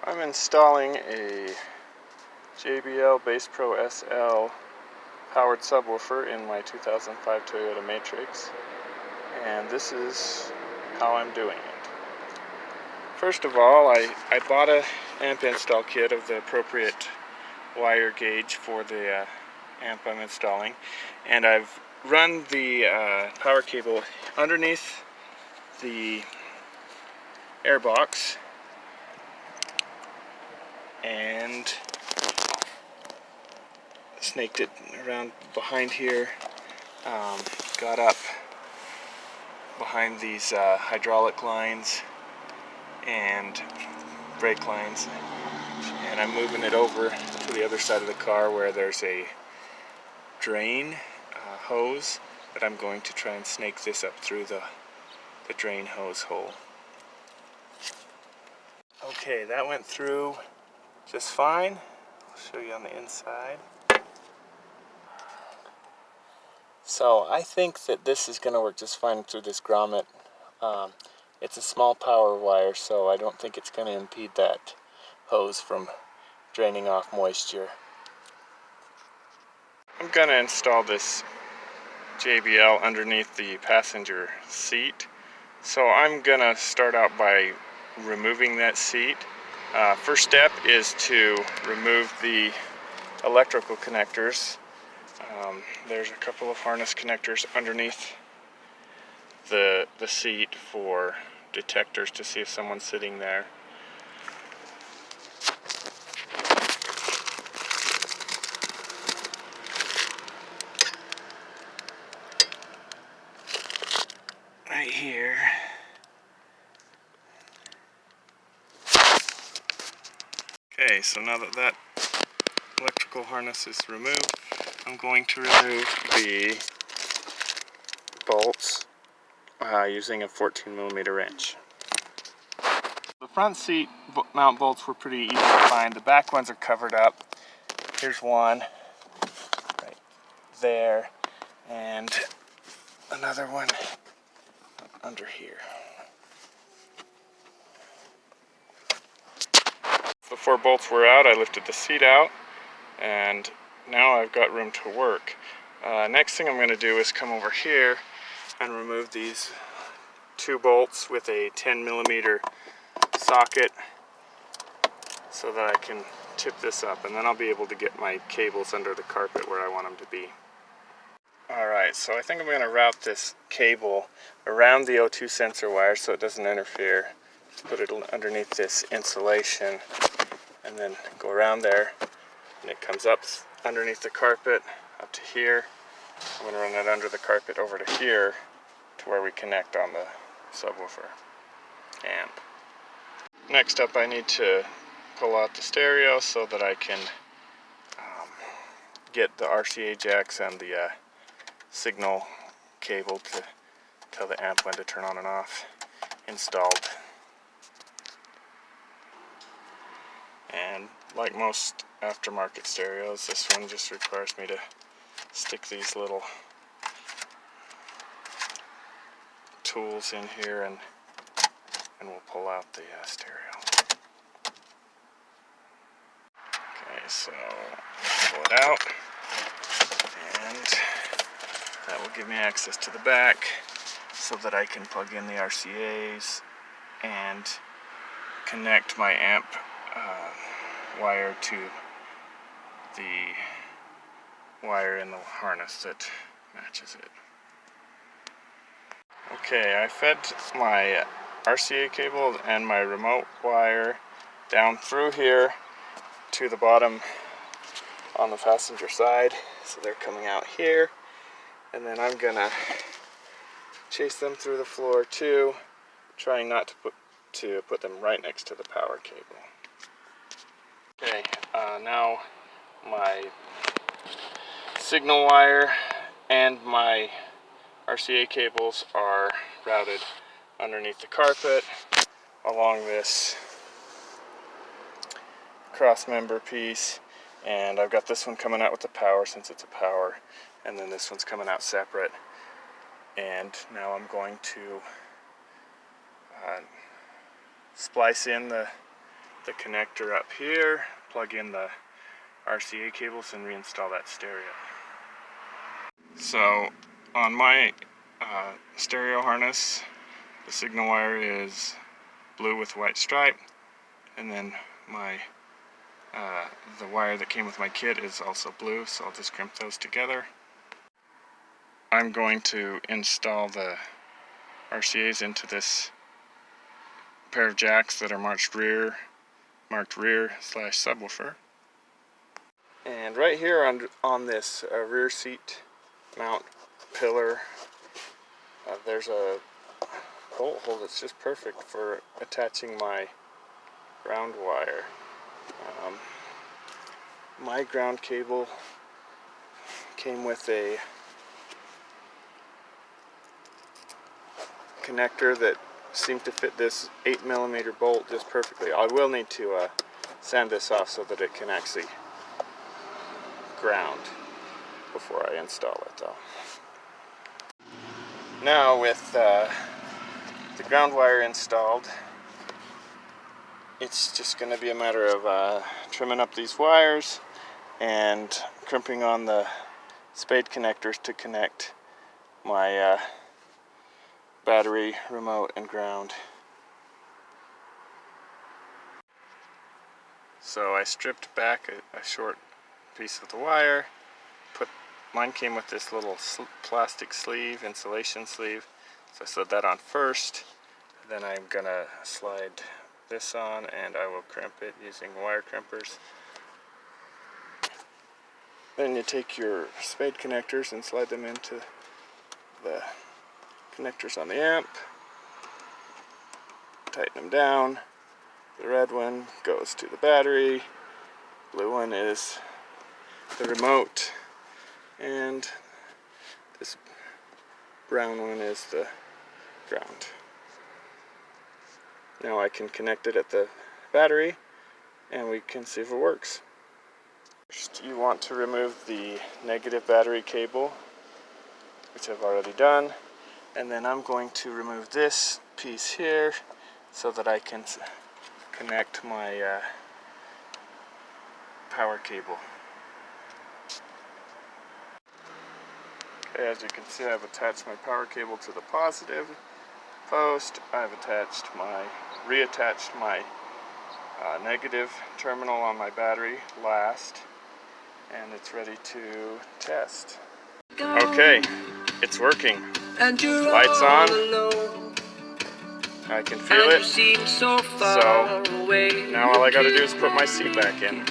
I'm installing a JBL Basspro SL powered subwoofer in my 2005 Toyota Matrix, and this is how I'm doing it. First of all, I bought a amp install kit of the appropriate wire gauge for the amp I'm installing, and I've run the power cable underneath the airbox and snaked it around behind here, got up behind these hydraulic lines and brake lines, and I'm moving it over to the other side of the car where there's a drain hose that I'm going to try and snake this up through the drain hose hole. Okay, that went through just fine. I'll show you on the inside. So I think that this is going to work just fine through this grommet. It's a small power wire, so I don't think it's going to impede that hose from draining off moisture. I'm going to install this JBL underneath the passenger seat. So I'm going to start out by removing that seat. First step is to remove the electrical connectors. There's a couple of harness connectors underneath the seat for detectors to see if someone's sitting there. Right here. Okay, so now that that electrical harness is removed, I'm going to remove the bolts using a 14mm wrench. The front seat mount bolts were pretty easy to find. The back ones are covered up. Here's one right there, and another one under here. The 4 bolts were out. I lifted the seat out, and now I've got room to work. Next thing I'm going to do is come over here and remove these 2 bolts with a 10mm socket so that I can tip this up, and then I'll be able to get my cables under the carpet where I want them to be. Alright, so I think I'm going to route this cable around the O2 sensor wire so it doesn't interfere. Put it underneath this insulation and then go around there, and it comes up underneath the carpet up to here. I'm going to run it under the carpet over to here to where we connect on the subwoofer amp. Next up, I need to pull out the stereo so that I can get the RCA jacks and the signal cable to tell the amp when to turn on and off installed. And like most aftermarket stereos, this one just requires me to stick these little tools in here and we'll pull out the stereo. Okay, so pull it out, and that will give me access to the back so that I can plug in the RCAs and connect my amp wire to the wire in the harness that matches it. Okay, I fed my RCA cable and my remote wire down through here to the bottom on the passenger side, so they're coming out here, and then I'm gonna chase them through the floor too, trying not to put them right next to the power cable. Okay, now my signal wire and my RCA cables are routed underneath the carpet along this cross member piece, and I've got this one coming out with the power since it's a power, and then this one's coming out separate. And now I'm going to splice in the the connector up here, plug in the RCA cables, and reinstall that stereo. So on my stereo harness, the signal wire is blue with white stripe, and then my the wire that came with my kit is also blue, so I'll just crimp those together. I'm going to install the RCAs into this pair of jacks that are marked rear / subwoofer. And right here on this rear seat mount pillar, there's a bolt hole that's just perfect for attaching my ground wire. My ground cable came with a connector that seemed to fit this 8mm bolt just perfectly. I will need to sand this off so that it can actually ground before I install it though. Now with the ground wire installed, it's just going to be a matter of trimming up these wires and crimping on the spade connectors to connect my battery, remote, and ground. So I stripped back a short piece of the wire. Mine came with this little plastic sleeve, insulation sleeve, so I slid that on first. Then I'm gonna slide this on, and I will crimp it using wire crimpers. Then you take your spade connectors and slide them into the connectors on the amp, tighten them down. The red one goes to the battery, blue one is the remote, and this brown one is the ground. Now I can connect it at the battery and we can see if it works. First you want to remove the negative battery cable, which I've already done, and then I'm going to remove this piece here so that I can connect my power cable. Okay, as you can see, I've attached my power cable to the positive post. I've reattached my negative terminal on my battery last, and it's ready to test. Okay, it's working. Lights on. I can feel it. So now all I gotta do is put my seat back in.